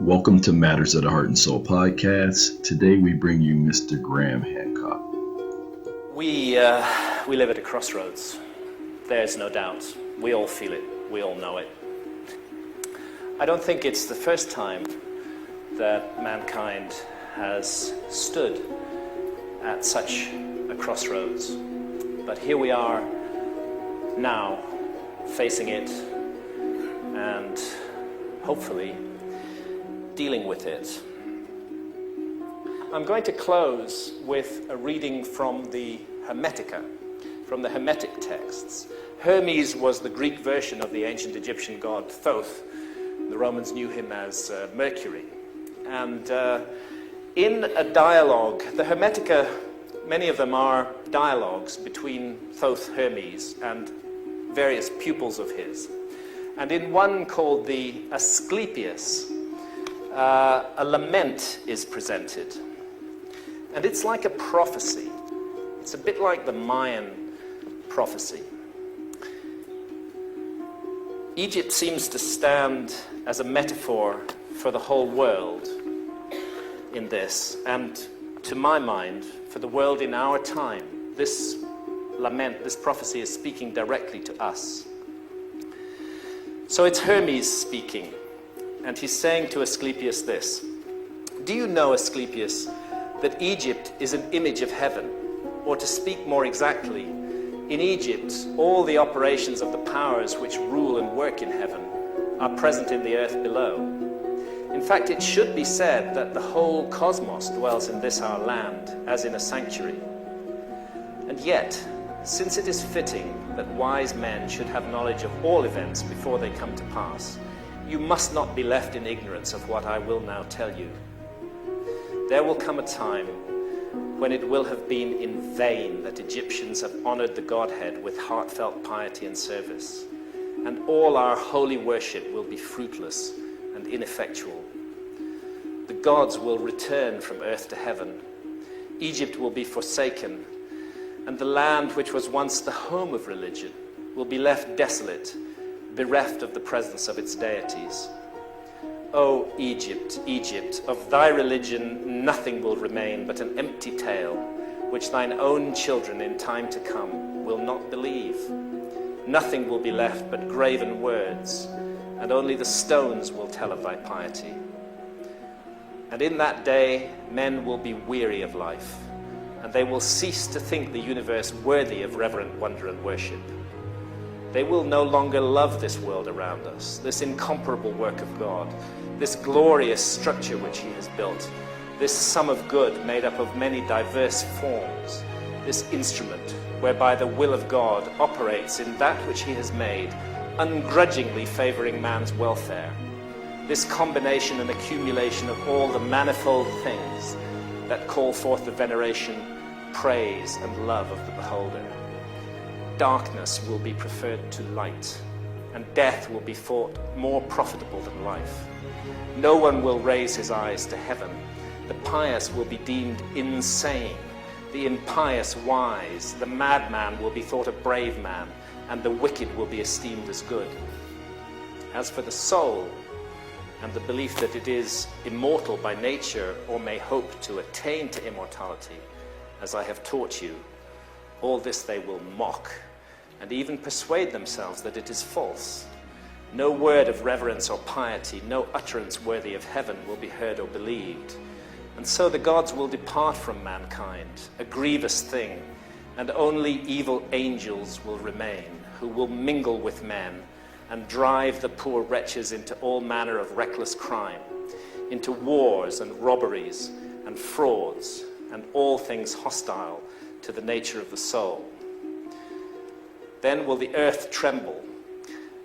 Welcome to Matters of the Heart and Soul podcast. Today we bring you Mr. Graham Hancock. We live at a crossroads. There's no doubt. We all feel it. We all know it. I don't think it's the first time that mankind has stood at such a crossroads. But here we are now, facing it and hopefully dealing with it. I'm going to close with a reading from the Hermetica, from the Hermetic texts. Hermes was the Greek version of the ancient Egyptian God Thoth. The Romans knew him as Mercury. And in a dialogue, the Hermetica, many of them are dialogues between Thoth Hermes and various pupils of his. And in one called the Asclepius, a lament is presented. And it's like a prophecy. It's a bit like the Mayan prophecy. Egypt seems to stand as a metaphor for the whole world in this. And to my mind, for the world in our time, this lament, this prophecy is speaking directly to us. So it's Hermes speaking. And he's saying to Asclepius this: "Do you know, Asclepius, that Egypt is an image of heaven? Or to speak more exactly, in Egypt, all the operations of the powers which rule and work in heaven are present in the earth below. In fact, it should be said that the whole cosmos dwells in this our land, as in a sanctuary. And yet, since it is fitting that wise men should have knowledge of all events before they come to pass, you must not be left in ignorance of what I will now tell you. There will come a time when it will have been in vain that Egyptians have honored the Godhead with heartfelt piety and service, and all our holy worship will be fruitless and ineffectual. The gods will return from earth to heaven. Egypt will be forsaken, and the land which was once the home of religion will be left desolate, bereft of the presence of its deities. O Egypt, Egypt, of thy religion nothing will remain but an empty tale, which thine own children in time to come will not believe. Nothing will be left but graven words, and only the stones will tell of thy piety. And in that day men will be weary of life, and they will cease to think the universe worthy of reverent wonder and worship. They will no longer love this world around us, this incomparable work of God, this glorious structure which he has built, this sum of good made up of many diverse forms, this instrument whereby the will of God operates in that which he has made, ungrudgingly favoring man's welfare, this combination and accumulation of all the manifold things that call forth the veneration, praise, and love of the beholder. Darkness will be preferred to light, and death will be thought more profitable than life. No one will raise his eyes to heaven. The pious will be deemed insane, the impious wise, the madman will be thought a brave man, and the wicked will be esteemed as good. As for the soul, and the belief that it is immortal by nature or may hope to attain to immortality, as I have taught you, all this they will mock, and even persuade themselves that it is false. No word of reverence or piety, no utterance worthy of heaven will be heard or believed. And so the gods will depart from mankind, a grievous thing, and only evil angels will remain, who will mingle with men and drive the poor wretches into all manner of reckless crime, into wars and robberies and frauds, and all things hostile to the nature of the soul. Then will the earth tremble,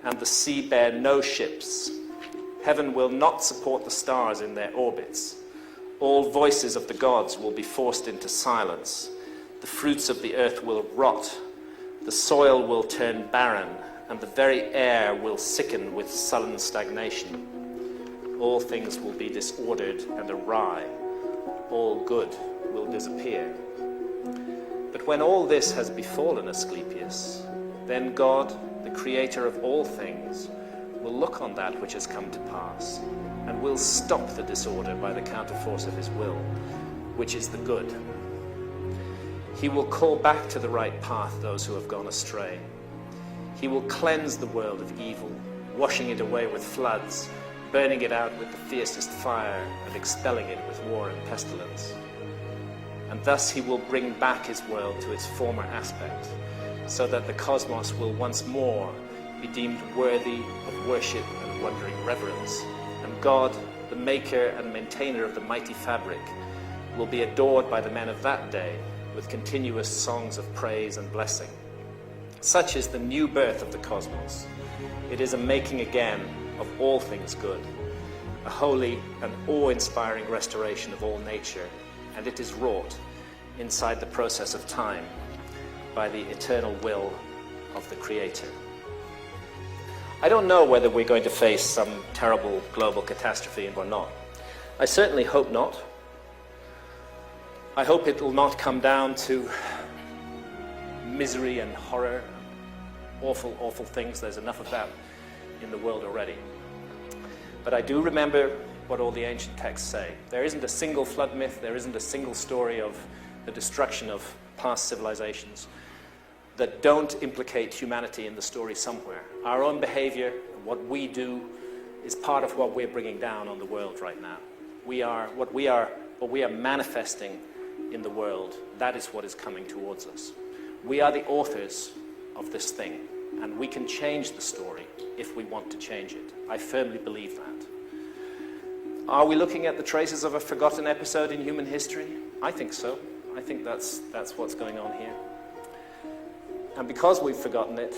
and the sea bear no ships. Heaven will not support the stars in their orbits. All voices of the gods will be forced into silence. The fruits of the earth will rot. The soil will turn barren, and the very air will sicken with sullen stagnation. All things will be disordered and awry. All good will disappear. But when all this has befallen Asclepius, then God, the creator of all things, will look on that which has come to pass, and will stop the disorder by the counterforce of his will, which is the good. He will call back to the right path those who have gone astray. He will cleanse the world of evil, washing it away with floods, burning it out with the fiercest fire, and expelling it with war and pestilence. And thus he will bring back his world to its former aspect, so that the cosmos will once more be deemed worthy of worship and wondering reverence. And God, the maker and maintainer of the mighty fabric, will be adored by the men of that day with continuous songs of praise and blessing. Such is the new birth of the cosmos. It is a making again of all things good, a holy and awe-inspiring restoration of all nature, and it is wrought inside the process of time by the eternal will of the Creator. I don't know whether we're going to face some terrible global catastrophe or not. I certainly hope not. I hope it will not come down to misery and horror, awful, awful things. There's enough of that in the world already. But I do remember what all the ancient texts say. There isn't a single flood myth, there isn't a single story of the destruction of past civilizations that don't implicate humanity in the story somewhere. Our own behavior, what we do, is part of what we're bringing down on the world right now. What we are manifesting in the world, that is what is coming towards us. We are the authors of this thing, and we can change the story if we want to change it. I firmly believe that. Are we looking at the traces of a forgotten episode in human history? I think so. I think that's what's going on here. And because we've forgotten it,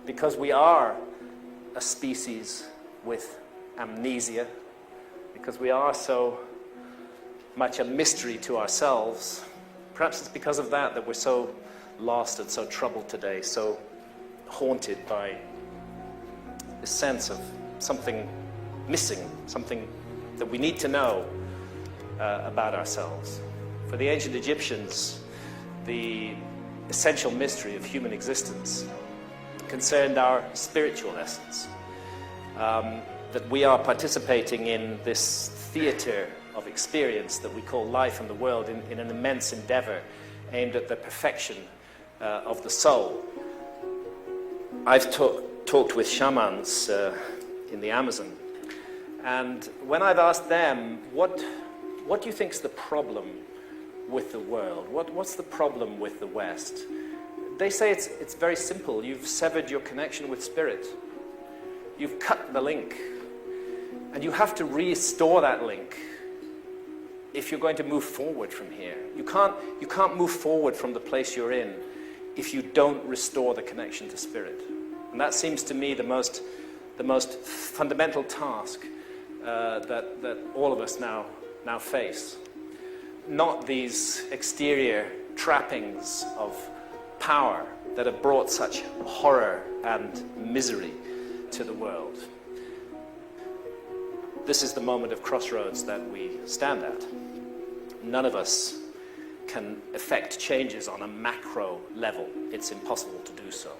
because we are a species with amnesia, because we are so much a mystery to ourselves, perhaps it's because of that we're so lost and so troubled today, so haunted by the sense of something missing, something that we need to know about ourselves. For the ancient Egyptians, the essential mystery of human existence concerned our spiritual essence, that we are participating in this theater of experience that we call life and the world in an immense endeavor aimed at the perfection of the soul. I've talked with shamans in the Amazon, and when I've asked them, what do you think is the problem with the world? What's the problem with the West? They say it's very simple. You've severed your connection with spirit. You've cut the link. And you have to restore that link if you're going to move forward from here. You can't move forward from the place you're in if you don't restore the connection to spirit. And that seems to me the most fundamental task that all of us now face. Not these exterior trappings of power that have brought such horror and misery to the world. This is the moment of crossroads that we stand at. None of us can effect changes on a macro level. It's impossible to do so.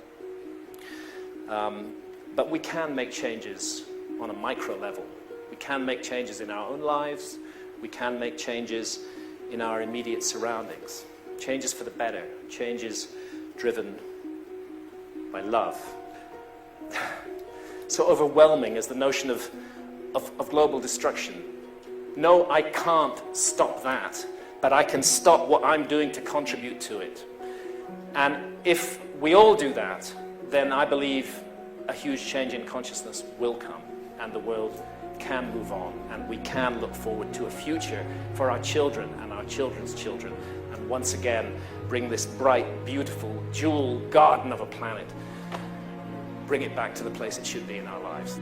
But we can make changes on a micro level. We can make changes in our own lives. We can make changes in our immediate surroundings. Changes for the better. Changes driven by love. So overwhelming is the notion of global destruction. No, I can't stop that, but I can stop what I'm doing to contribute to it. And if we all do that, then I believe a huge change in consciousness will come, and the world can move on, and we can look forward to a future for our children and our children's children, and once again bring this bright, beautiful, jewel garden of a planet, bring it back to the place it should be in our lives.